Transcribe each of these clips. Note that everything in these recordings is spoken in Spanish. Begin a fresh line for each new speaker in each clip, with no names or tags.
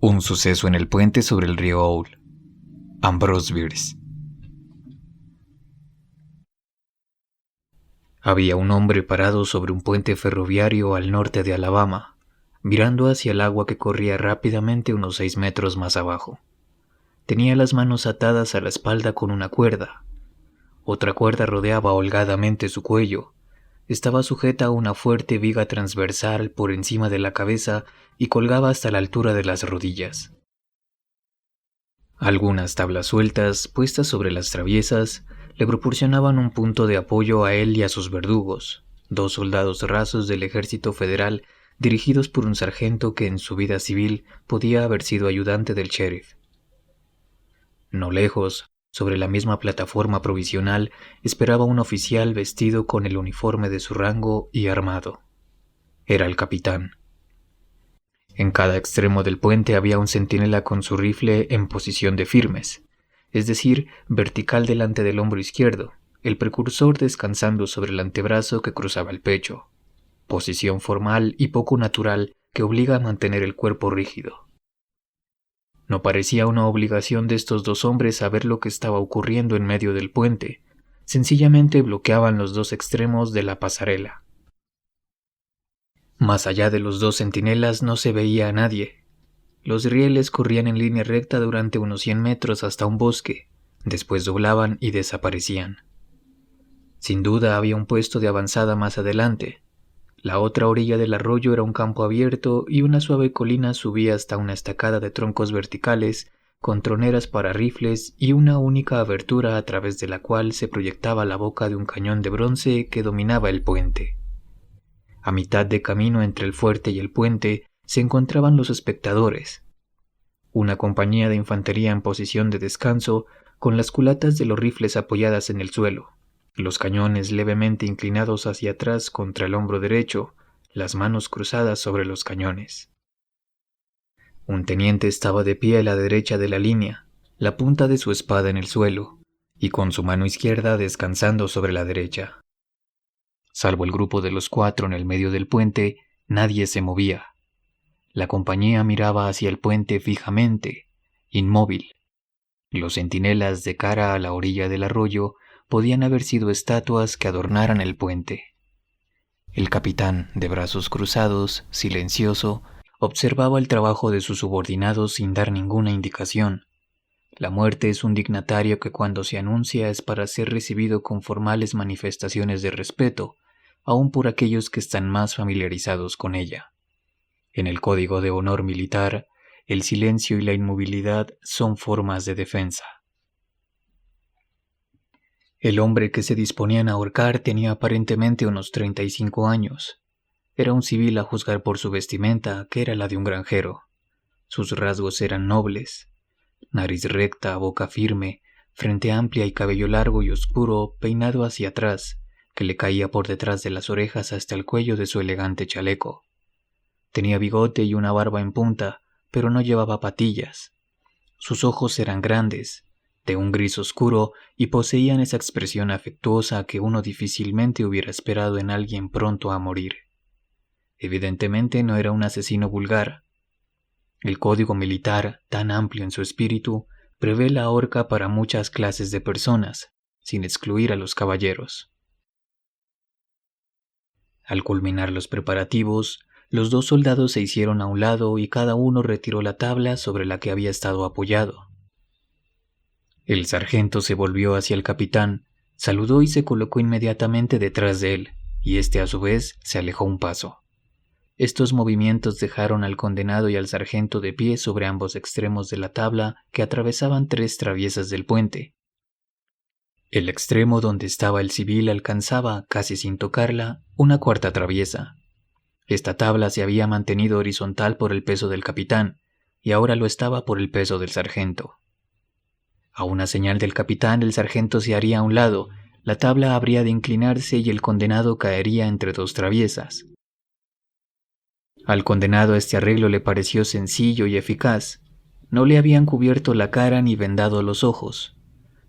Un suceso en el puente sobre el río Owl. Ambrose Bierce. Había un hombre parado sobre un puente ferroviario al norte de Alabama, mirando hacia el agua que corría rápidamente unos 6 metros más abajo. Tenía las manos atadas a la espalda con una cuerda. Otra cuerda rodeaba holgadamente su cuello. Estaba sujeta a una fuerte viga transversal por encima de la cabeza y colgaba hasta la altura de las rodillas. Algunas tablas sueltas, puestas sobre las traviesas, le proporcionaban un punto de apoyo a él y a sus verdugos, 2 soldados rasos del ejército federal dirigidos por un sargento que en su vida civil podía haber sido ayudante del sheriff. No lejos, sobre la misma plataforma provisional, esperaba un oficial vestido con el uniforme de su rango y armado. Era el capitán. En cada extremo del puente había un centinela con su rifle en posición de firmes, es decir, vertical delante del hombro izquierdo, el precursor descansando sobre el antebrazo que cruzaba el pecho, posición formal y poco natural que obliga a mantener el cuerpo rígido. No parecía una obligación de estos 2 hombres saber lo que estaba ocurriendo en medio del puente, sencillamente bloqueaban los 2 extremos de la pasarela. Más allá de los 2 centinelas no se veía a nadie. Los rieles corrían en línea recta durante unos 100 metros hasta un bosque, después doblaban y desaparecían. Sin duda había un puesto de avanzada más adelante. La otra orilla del arroyo era un campo abierto y una suave colina subía hasta una estacada de troncos verticales, con troneras para rifles y una única abertura a través de la cual se proyectaba la boca de un cañón de bronce que dominaba el puente. A mitad de camino entre el fuerte y el puente se encontraban los espectadores. Una compañía de infantería en posición de descanso, con las culatas de los rifles apoyadas en el suelo, los cañones levemente inclinados hacia atrás contra el hombro derecho, las manos cruzadas sobre los cañones. Un teniente estaba de pie a la derecha de la línea, la punta de su espada en el suelo, y con su mano izquierda descansando sobre la derecha. Salvo el grupo de los 4 en el medio del puente, nadie se movía. La compañía miraba hacia el puente fijamente, inmóvil. Los centinelas de cara a la orilla del arroyo podían haber sido estatuas que adornaran el puente. El capitán, de brazos cruzados, silencioso, observaba el trabajo de sus subordinados sin dar ninguna indicación. La muerte es un dignatario que cuando se anuncia es para ser recibido con formales manifestaciones de respeto, aun por aquellos que están más familiarizados con ella. En el Código de Honor Militar, el silencio y la inmovilidad son formas de defensa. El hombre que se disponían a ahorcar tenía aparentemente unos 35 años. Era un civil a juzgar por su vestimenta, que era la de un granjero. Sus rasgos eran nobles. Nariz recta, boca firme, frente amplia y cabello largo y oscuro peinado hacia atrás, que le caía por detrás de las orejas hasta el cuello de su elegante chaleco. Tenía bigote y una barba en punta, pero no llevaba patillas. Sus ojos eran grandes, de un gris oscuro, y poseían esa expresión afectuosa que uno difícilmente hubiera esperado en alguien pronto a morir. Evidentemente no era un asesino vulgar. El código militar, tan amplio en su espíritu, prevé la horca para muchas clases de personas, sin excluir a los caballeros. Al culminar los preparativos, los 2 soldados se hicieron a un lado y cada uno retiró la tabla sobre la que había estado apoyado. El sargento se volvió hacia el capitán, saludó y se colocó inmediatamente detrás de él, y éste a su vez se alejó un paso. Estos movimientos dejaron al condenado y al sargento de pie sobre ambos extremos de la tabla que atravesaban 3 traviesas del puente. El extremo donde estaba el civil alcanzaba, casi sin tocarla, una 4ª traviesa. Esta tabla se había mantenido horizontal por el peso del capitán, y ahora lo estaba por el peso del sargento. A una señal del capitán, el sargento se haría a un lado, la tabla habría de inclinarse y el condenado caería entre 2 traviesas. Al condenado este arreglo le pareció sencillo y eficaz. No le habían cubierto la cara ni vendado los ojos.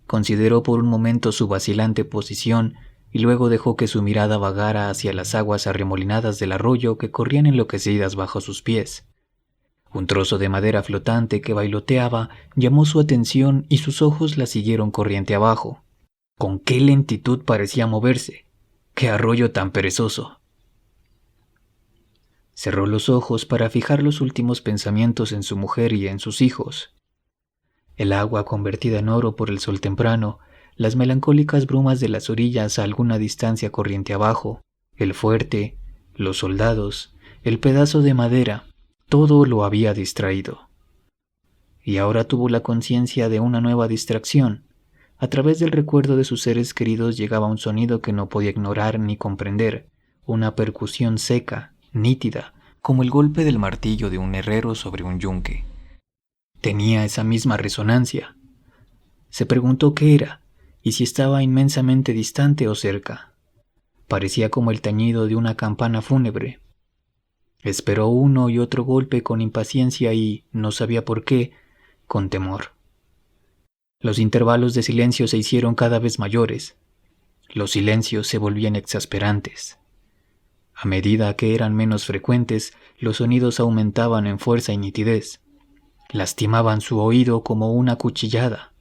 Consideró por un momento su vacilante posición y luego dejó que su mirada vagara hacia las aguas arremolinadas del arroyo que corrían enloquecidas bajo sus pies. Un trozo de madera flotante que bailoteaba llamó su atención y sus ojos la siguieron corriente abajo. Con qué lentitud parecía moverse. ¡Qué arroyo tan perezoso! Cerró los ojos para fijar los últimos pensamientos en su mujer y en sus hijos. El agua convertida en oro por el sol temprano, las melancólicas brumas de las orillas a alguna distancia corriente abajo, el fuerte, los soldados, el pedazo de madera, todo lo había distraído. Y ahora tuvo la conciencia de una nueva distracción. A través del recuerdo de sus seres queridos llegaba un sonido que no podía ignorar ni comprender, una percusión seca, nítida, como el golpe del martillo de un herrero sobre un yunque. Tenía esa misma resonancia. Se preguntó qué era, y si estaba inmensamente distante o cerca. Parecía como el tañido de una campana fúnebre. Esperó uno y otro golpe con impaciencia y, no sabía por qué, con temor. Los intervalos de silencio se hicieron cada vez mayores. Los silencios se volvían exasperantes. A medida que eran menos frecuentes, los sonidos aumentaban en fuerza y nitidez. Lastimaban su oído como una cuchillada.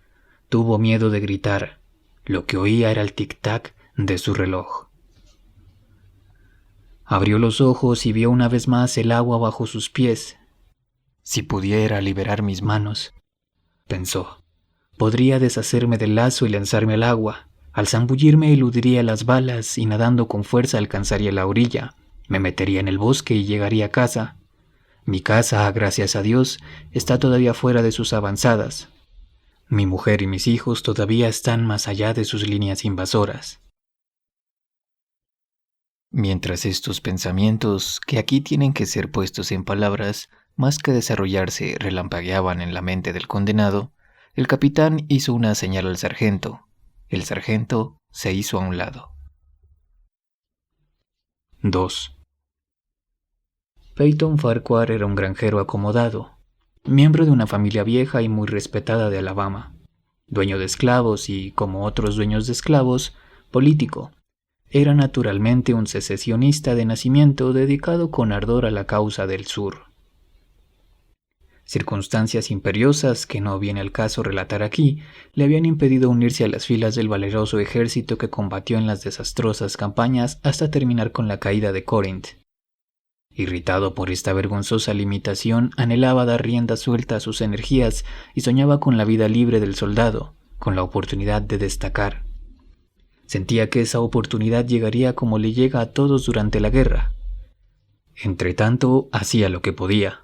Tuvo miedo de gritar. Lo que oía era el tic-tac de su reloj. Abrió los ojos y vio una vez más el agua bajo sus pies. Si pudiera liberar mis manos, pensó, podría deshacerme del lazo y lanzarme al agua. Al zambullirme eludiría las balas y nadando con fuerza alcanzaría la orilla. Me metería en el bosque y llegaría a casa. Mi casa, gracias a Dios, está todavía fuera de sus avanzadas. Mi mujer y mis hijos todavía están más allá de sus líneas invasoras. Mientras estos pensamientos, que aquí tienen que ser puestos en palabras, más que desarrollarse, relampagueaban en la mente del condenado, el capitán hizo una señal al sargento. El sargento se hizo a un lado. 2. Peyton Farquhar era un granjero acomodado, miembro de una familia vieja y muy respetada de Alabama, dueño de esclavos y, como otros dueños de esclavos, político. Era naturalmente un secesionista de nacimiento dedicado con ardor a la causa del sur. Circunstancias imperiosas, que no viene al caso relatar aquí, le habían impedido unirse a las filas del valeroso ejército que combatió en las desastrosas campañas hasta terminar con la caída de Corinth. Irritado por esta vergonzosa limitación, anhelaba dar rienda suelta a sus energías y soñaba con la vida libre del soldado, con la oportunidad de destacar. Sentía que esa oportunidad llegaría como le llega a todos durante la guerra. Entretanto, hacía lo que podía.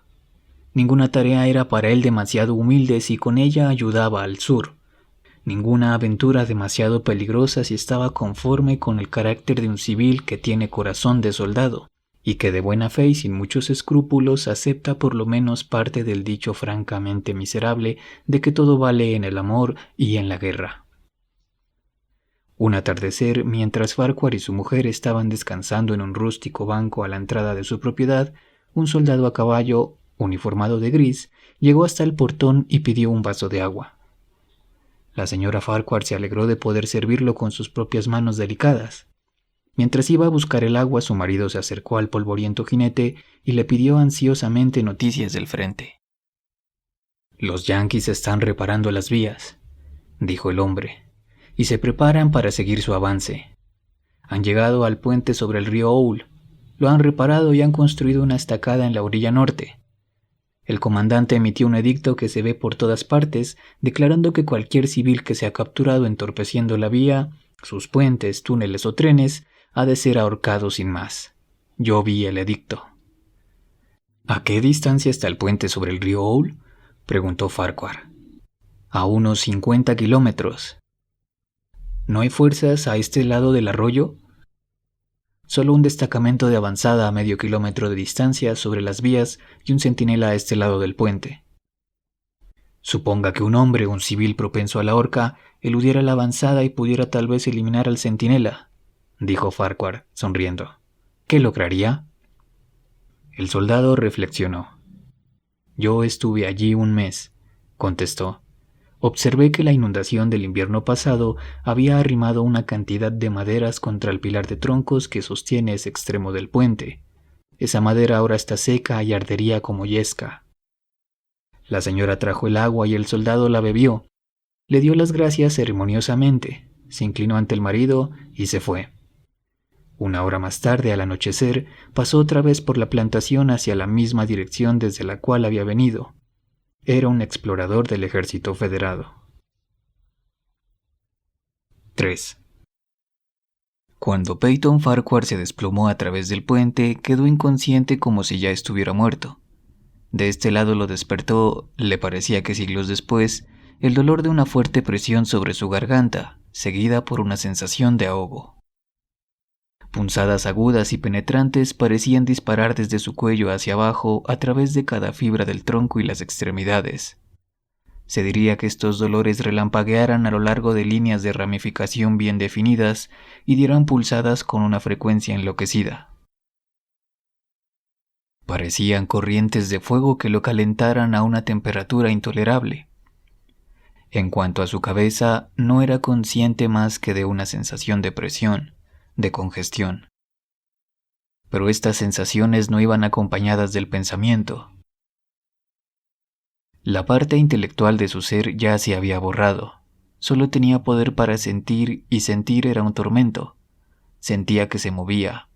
Ninguna tarea era para él demasiado humilde si con ella ayudaba al sur. Ninguna aventura demasiado peligrosa si estaba conforme con el carácter de un civil que tiene corazón de soldado, y que de buena fe y sin muchos escrúpulos acepta por lo menos parte del dicho francamente miserable de que todo vale en el amor y en la guerra. Un atardecer, mientras Farquhar y su mujer estaban descansando en un rústico banco a la entrada de su propiedad, un soldado a caballo, uniformado de gris, llegó hasta el portón y pidió un vaso de agua. La señora Farquhar se alegró de poder servirlo con sus propias manos delicadas. Mientras iba a buscar el agua, su marido se acercó al polvoriento jinete y le pidió ansiosamente noticias del frente. «Los yanquis están reparando las vías», dijo el hombre, «y se preparan para seguir su avance. Han llegado al puente sobre el río Owl, lo han reparado y han construido una estacada en la orilla norte. El comandante emitió un edicto que se ve por todas partes, declarando que cualquier civil que sea capturado entorpeciendo la vía, sus puentes, túneles o trenes, ha de ser ahorcado sin más. Yo vi el edicto». «¿A qué distancia está el puente sobre el río Owl?», preguntó Farquhar. «A unos 50 kilómetros. ¿No hay fuerzas a este lado del arroyo?». «Solo un destacamento de avanzada a medio kilómetro de distancia sobre las vías y un centinela a este lado del puente». «Suponga que un hombre, un civil propenso a la horca, eludiera la avanzada y pudiera tal vez eliminar al centinela», dijo Farquhar, sonriendo. «¿Qué lograría?». El soldado reflexionó. «Yo estuve allí un mes», contestó. «Observé que la inundación del invierno pasado había arrimado una cantidad de maderas contra el pilar de troncos que sostiene ese extremo del puente. Esa madera ahora está seca y ardería como yesca. La señora trajo el agua y el soldado la bebió. Le dio las gracias ceremoniosamente, se inclinó ante el marido y se fue. Una hora más tarde, al anochecer, pasó otra vez por la plantación hacia la misma dirección desde la cual había venido. Era un explorador del ejército federado. 3. Cuando Peyton Farquhar se desplomó a través del puente, quedó inconsciente como si ya estuviera muerto. De este lado lo despertó, le parecía que siglos después, el dolor de una fuerte presión sobre su garganta, seguida por una sensación de ahogo. Punzadas agudas y penetrantes parecían disparar desde su cuello hacia abajo a través de cada fibra del tronco y las extremidades. Se diría que estos dolores relampaguearan a lo largo de líneas de ramificación bien definidas y dieran pulsadas con una frecuencia enloquecida. Parecían corrientes de fuego que lo calentaran a una temperatura intolerable. En cuanto a su cabeza, no era consciente más que de una sensación de presión, de congestión. Pero estas sensaciones no iban acompañadas del pensamiento. La parte intelectual de su ser ya se había borrado. Solo tenía poder para sentir, y sentir era un tormento. Sentía que se movía,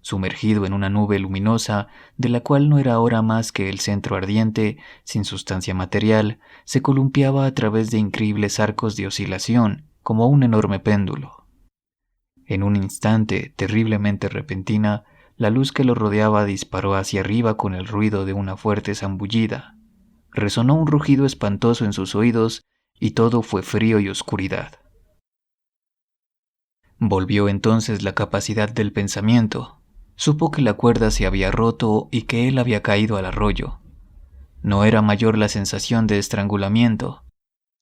sumergido en una nube luminosa de la cual no era ahora más que el centro ardiente, sin sustancia material, se columpiaba a través de increíbles arcos de oscilación, como un enorme péndulo. En un instante, terriblemente repentina, la luz que lo rodeaba disparó hacia arriba con el ruido de una fuerte zambullida. Resonó un rugido espantoso en sus oídos y todo fue frío y oscuridad. Volvió entonces la capacidad del pensamiento. Supo que la cuerda se había roto y que él había caído al arroyo. No era mayor la sensación de estrangulamiento.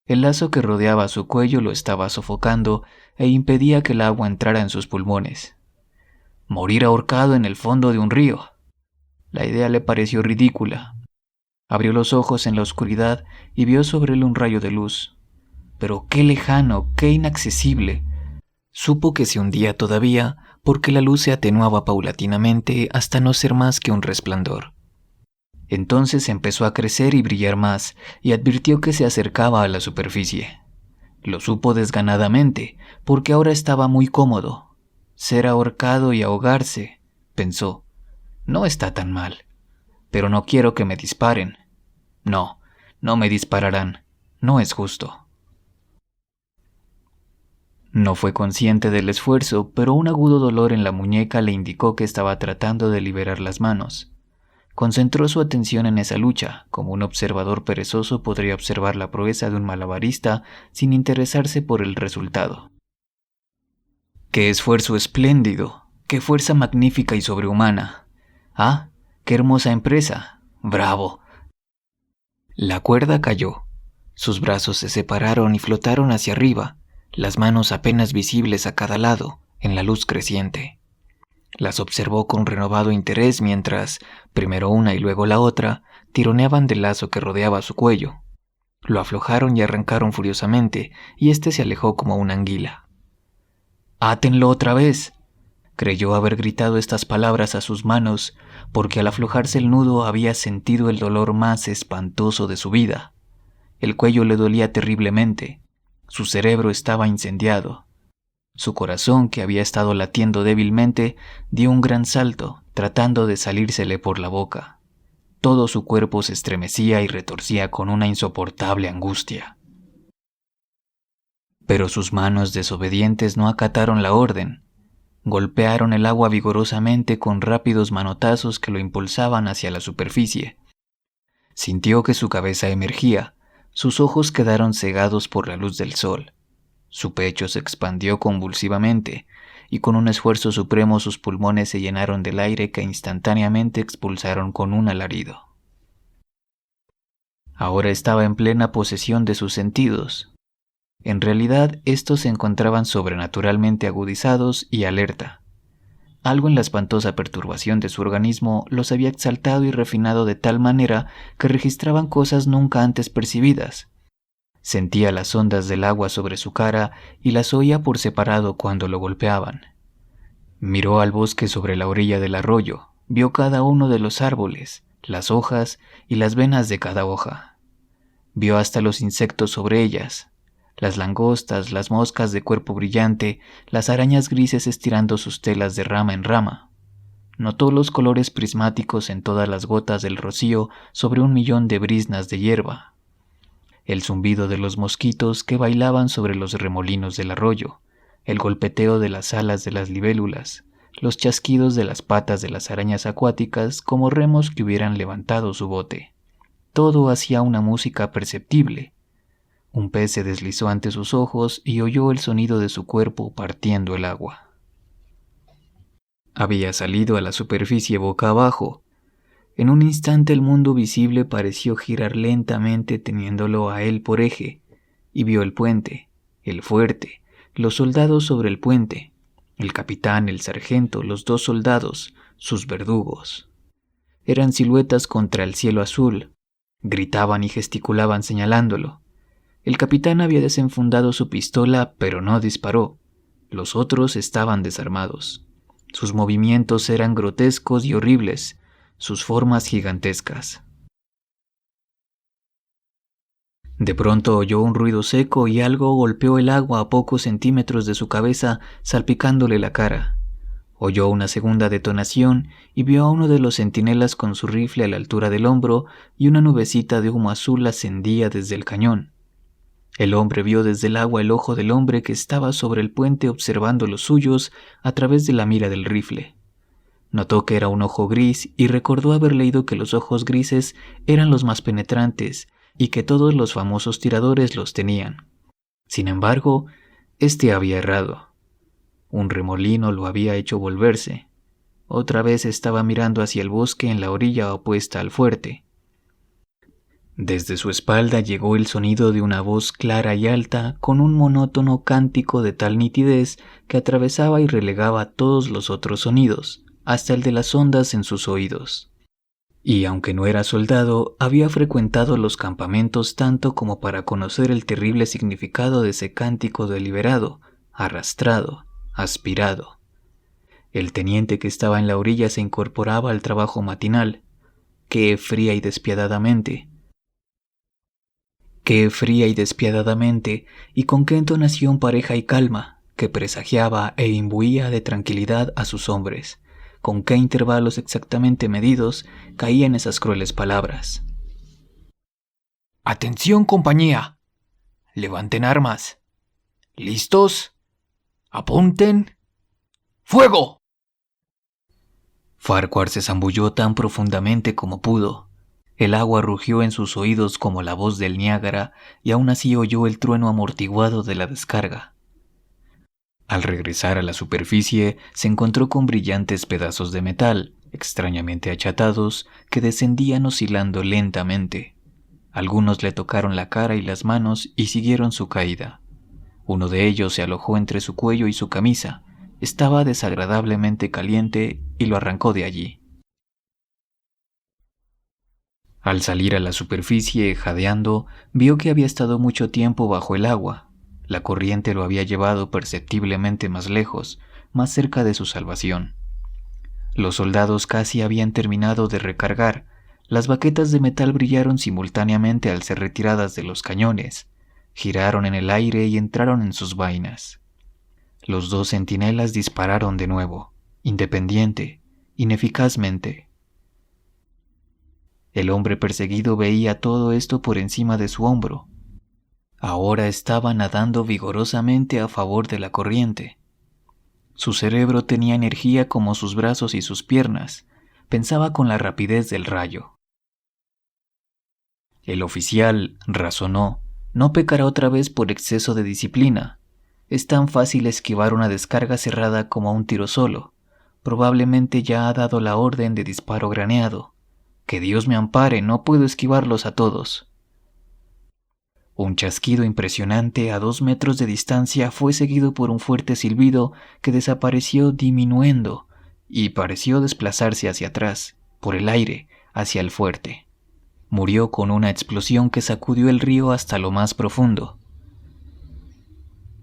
El lazo que rodeaba su cuello lo estaba sofocando e impedía que el agua entrara en sus pulmones. Morir ahorcado en el fondo de un río. La idea le pareció ridícula. Abrió los ojos en la oscuridad y vio sobre él un rayo de luz. Pero qué lejano, qué inaccesible. Supo que se hundía todavía porque la luz se atenuaba paulatinamente hasta no ser más que un resplandor. Entonces empezó a crecer y brillar más, y advirtió que se acercaba a la superficie. Lo supo desganadamente, porque ahora estaba muy cómodo. Ser ahorcado y ahogarse, pensó, no está tan mal. Pero no quiero que me disparen. No, no me dispararán. No es justo. No fue consciente del esfuerzo, pero un agudo dolor en la muñeca le indicó que estaba tratando de liberar las manos. Concentró su atención en esa lucha, como un observador perezoso podría observar la proeza de un malabarista sin interesarse por el resultado. ¡Qué esfuerzo espléndido! ¡Qué fuerza magnífica y sobrehumana! ¡Ah! ¡Qué hermosa empresa! ¡Bravo! La cuerda cayó. Sus brazos se separaron y flotaron hacia arriba, las manos apenas visibles a cada lado, en la luz creciente. Las observó con renovado interés mientras, primero una y luego la otra, tironeaban del lazo que rodeaba su cuello. Lo aflojaron y arrancaron furiosamente, y éste se alejó como una anguila. «¡Átenlo otra vez!», creyó haber gritado estas palabras a sus manos, porque al aflojarse el nudo había sentido el dolor más espantoso de su vida. El cuello le dolía terriblemente, su cerebro estaba incendiado. Su corazón, que había estado latiendo débilmente, dio un gran salto, tratando de salírsele por la boca. Todo su cuerpo se estremecía y retorcía con una insoportable angustia. Pero sus manos desobedientes no acataron la orden. Golpearon el agua vigorosamente con rápidos manotazos que lo impulsaban hacia la superficie. Sintió que su cabeza emergía, sus ojos quedaron cegados por la luz del sol. Su pecho se expandió convulsivamente, y con un esfuerzo supremo sus pulmones se llenaron del aire que instantáneamente expulsaron con un alarido. Ahora estaba en plena posesión de sus sentidos. En realidad, estos se encontraban sobrenaturalmente agudizados y alerta. Algo en la espantosa perturbación de su organismo los había exaltado y refinado de tal manera que registraban cosas nunca antes percibidas. Sentía las ondas del agua sobre su cara y las oía por separado cuando lo golpeaban. Miró al bosque sobre la orilla del arroyo, vio cada uno de los árboles, las hojas y las venas de cada hoja. Vio hasta los insectos sobre ellas, las langostas, las moscas de cuerpo brillante, las arañas grises estirando sus telas de rama en rama. Notó los colores prismáticos en todas las gotas del rocío sobre 1.000.000 de briznas de hierba. El zumbido de los mosquitos que bailaban sobre los remolinos del arroyo, el golpeteo de las alas de las libélulas, los chasquidos de las patas de las arañas acuáticas como remos que hubieran levantado su bote. Todo hacía una música perceptible. Un pez se deslizó ante sus ojos y oyó el sonido de su cuerpo partiendo el agua. Había salido a la superficie boca abajo. En un instante el mundo visible pareció girar lentamente teniéndolo a él por eje, y vio el puente, el fuerte, los soldados sobre el puente, el capitán, el sargento, los 2 soldados, sus verdugos. Eran siluetas contra el cielo azul, gritaban y gesticulaban señalándolo. El capitán había desenfundado su pistola, pero no disparó. Los otros estaban desarmados. Sus movimientos eran grotescos y horribles, sus formas gigantescas. De pronto oyó un ruido seco y algo golpeó el agua a pocos centímetros de su cabeza, salpicándole la cara. Oyó una segunda detonación y vio a uno de los centinelas con su rifle a la altura del hombro y una nubecita de humo azul ascendía desde el cañón. El hombre vio desde el agua el ojo del hombre que estaba sobre el puente observando los suyos a través de la mira del rifle. Notó que era un ojo gris y recordó haber leído que los ojos grises eran los más penetrantes y que todos los famosos tiradores los tenían. Sin embargo, este había errado. Un remolino lo había hecho volverse. Otra vez estaba mirando hacia el bosque en la orilla opuesta al fuerte. Desde su espalda llegó el sonido de una voz clara y alta con un monótono cántico de tal nitidez que atravesaba y relegaba todos los otros sonidos, hasta el de las ondas en sus oídos. Y aunque no era soldado, había frecuentado los campamentos tanto como para conocer el terrible significado de ese cántico deliberado, arrastrado, aspirado. El teniente que estaba en la orilla se incorporaba al trabajo matinal. ¡Qué fría y despiadadamente! Y con qué entonación pareja y calma, que presagiaba e imbuía de tranquilidad a sus hombres. Con qué intervalos exactamente medidos caían esas crueles palabras. «Atención, compañía. Levanten armas. ¿Listos? Apunten. ¡Fuego!». Farquhar se zambulló tan profundamente como pudo. El agua rugió en sus oídos como la voz del Niágara y aún así oyó el trueno amortiguado de la descarga. Al regresar a la superficie, se encontró con brillantes pedazos de metal, extrañamente achatados, que descendían oscilando lentamente. Algunos le tocaron la cara y las manos y siguieron su caída. Uno de ellos se alojó entre su cuello y su camisa. Estaba desagradablemente caliente y lo arrancó de allí. Al salir a la superficie, jadeando, vio que había estado mucho tiempo bajo el agua. La corriente lo había llevado perceptiblemente más lejos, más cerca de su salvación. Los soldados casi habían terminado de recargar. Las baquetas de metal brillaron simultáneamente al ser retiradas de los cañones. Giraron en el aire y entraron en sus vainas. Los 2 centinelas dispararon de nuevo, independiente, ineficazmente. El hombre perseguido veía todo esto por encima de su hombro. Ahora estaba nadando vigorosamente a favor de la corriente. Su cerebro tenía energía como sus brazos y sus piernas. Pensaba con la rapidez del rayo. El oficial, razonó, no pecará otra vez por exceso de disciplina. Es tan fácil esquivar una descarga cerrada como un tiro solo. Probablemente ya ha dado la orden de disparo graneado. Que Dios me ampare, no puedo esquivarlos a todos. Un chasquido impresionante a 2 metros de distancia fue seguido por un fuerte silbido que desapareció diminuendo y pareció desplazarse hacia atrás, por el aire, hacia el fuerte. Murió con una explosión que sacudió el río hasta lo más profundo.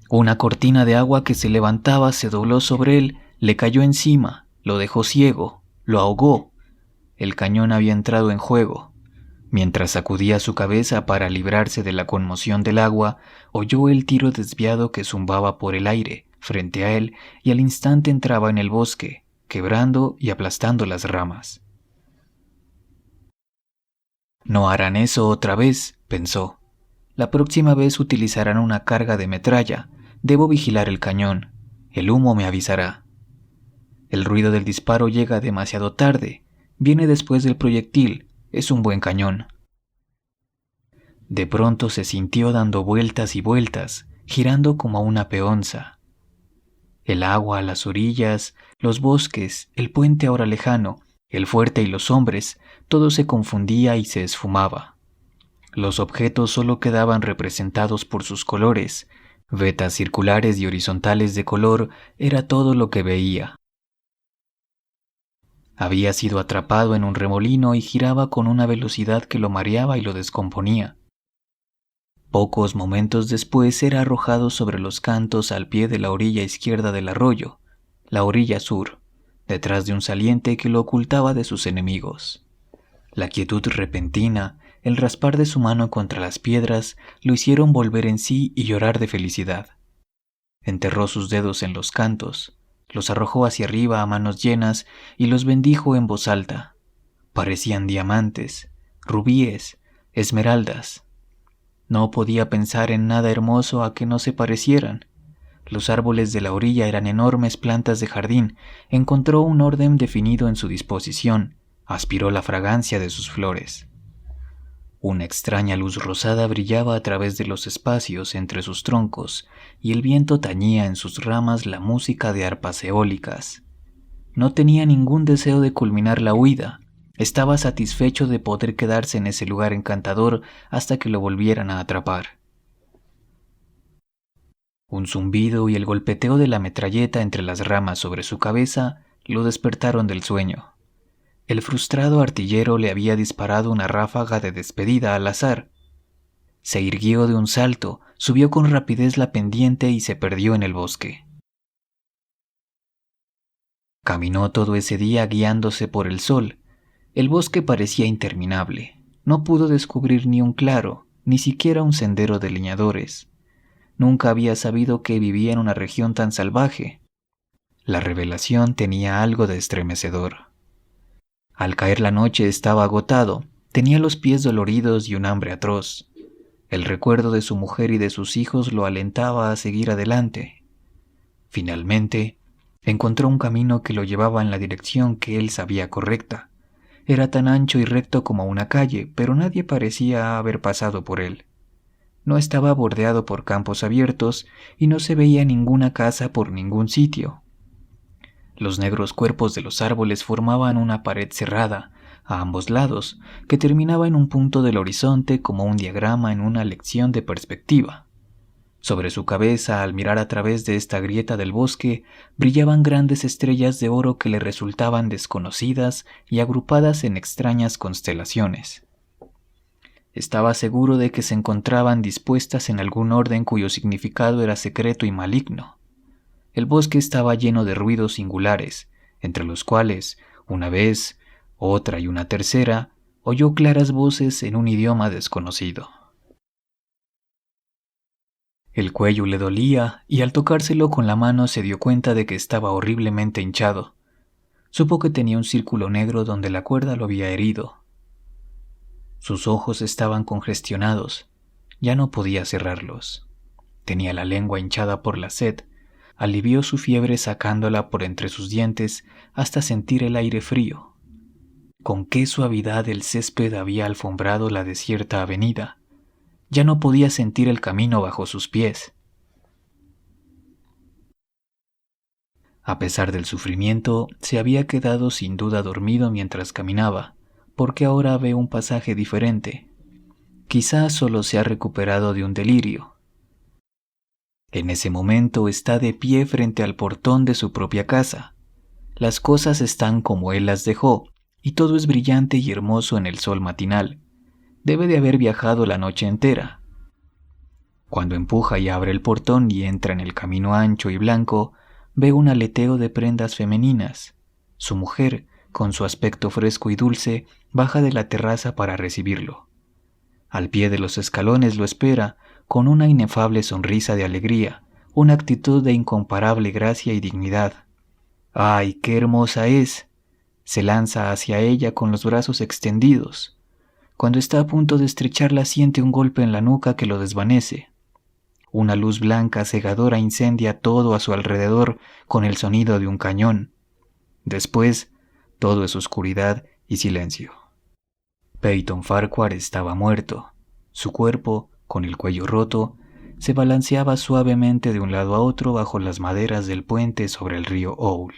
Una cortina de agua que se levantaba se dobló sobre él, le cayó encima, lo dejó ciego, lo ahogó. El cañón había entrado en juego. Mientras sacudía su cabeza para librarse de la conmoción del agua, oyó el tiro desviado que zumbaba por el aire frente a él y al instante entraba en el bosque, quebrando y aplastando las ramas. No harán eso otra vez, pensó. La próxima vez utilizarán una carga de metralla. Debo vigilar el cañón. El humo me avisará. El ruido del disparo llega demasiado tarde. Viene después del proyectil. Es un buen cañón. De pronto se sintió dando vueltas y vueltas, girando como una peonza. El agua a las orillas, los bosques, el puente ahora lejano, el fuerte y los hombres, todo se confundía y se esfumaba. Los objetos solo quedaban representados por sus colores. Vetas circulares y horizontales de color era todo lo que veía. Había sido atrapado en un remolino y giraba con una velocidad que lo mareaba y lo descomponía. Pocos momentos después era arrojado sobre los cantos al pie de la orilla izquierda del arroyo, la orilla sur, detrás de un saliente que lo ocultaba de sus enemigos. La quietud repentina, el raspar de su mano contra las piedras, lo hicieron volver en sí y llorar de felicidad. Enterró sus dedos en los cantos, los arrojó hacia arriba a manos llenas y los bendijo en voz alta. Parecían diamantes, rubíes, esmeraldas. No podía pensar en nada hermoso a que no se parecieran. Los árboles de la orilla eran enormes plantas de jardín. Encontró un orden definido en su disposición. Aspiró la fragancia de sus flores. Una extraña luz rosada brillaba a través de los espacios entre sus troncos, y el viento tañía en sus ramas la música de arpas eólicas. No tenía ningún deseo de culminar la huida. Estaba satisfecho de poder quedarse en ese lugar encantador hasta que lo volvieran a atrapar. Un zumbido y el golpeteo de la metralleta entre las ramas sobre su cabeza lo despertaron del sueño. El frustrado artillero le había disparado una ráfaga de despedida al azar. Se irguió de un salto, subió con rapidez la pendiente y se perdió en el bosque. Caminó todo ese día guiándose por el sol. El bosque parecía interminable. No pudo descubrir ni un claro, ni siquiera un sendero de leñadores. Nunca había sabido que vivía en una región tan salvaje. La revelación tenía algo de estremecedor. Al caer la noche estaba agotado, tenía los pies doloridos y un hambre atroz. El recuerdo de su mujer y de sus hijos lo alentaba a seguir adelante. Finalmente, encontró un camino que lo llevaba en la dirección que él sabía correcta. Era tan ancho y recto como una calle, pero nadie parecía haber pasado por él. No estaba bordeado por campos abiertos y no se veía ninguna casa por ningún sitio. Los negros cuerpos de los árboles formaban una pared cerrada, a ambos lados, que terminaba en un punto del horizonte como un diagrama en una lección de perspectiva. Sobre su cabeza, al mirar a través de esta grieta del bosque, brillaban grandes estrellas de oro que le resultaban desconocidas y agrupadas en extrañas constelaciones. Estaba seguro de que se encontraban dispuestas en algún orden cuyo significado era secreto y maligno. El bosque estaba lleno de ruidos singulares, entre los cuales, una vez, otra y una tercera, oyó claras voces en un idioma desconocido. El cuello le dolía y al tocárselo con la mano se dio cuenta de que estaba horriblemente hinchado. Supo que tenía un círculo negro donde la cuerda lo había herido. Sus ojos estaban congestionados, ya no podía cerrarlos. Tenía la lengua hinchada por la sed, alivió su fiebre sacándola por entre sus dientes hasta sentir el aire frío. Con qué suavidad el césped había alfombrado la desierta avenida. Ya no podía sentir el camino bajo sus pies. A pesar del sufrimiento, se había quedado sin duda dormido mientras caminaba, porque ahora ve un pasaje diferente. Quizás solo se ha recuperado de un delirio. En ese momento está de pie frente al portón de su propia casa. Las cosas están como él las dejó, y todo es brillante y hermoso en el sol matinal. Debe de haber viajado la noche entera. Cuando empuja y abre el portón y entra en el camino ancho y blanco, ve un aleteo de prendas femeninas. Su mujer, con su aspecto fresco y dulce, baja de la terraza para recibirlo. Al pie de los escalones lo espera, con una inefable sonrisa de alegría, una actitud de incomparable gracia y dignidad. ¡Ay, qué hermosa es! Se lanza hacia ella con los brazos extendidos. Cuando está a punto de estrecharla siente un golpe en la nuca que lo desvanece. Una luz blanca cegadora incendia todo a su alrededor con el sonido de un cañón. Después, todo es oscuridad y silencio. Peyton Farquhar estaba muerto. Su cuerpo, con el cuello roto, se balanceaba suavemente de un lado a otro bajo las maderas del puente sobre el río Owl.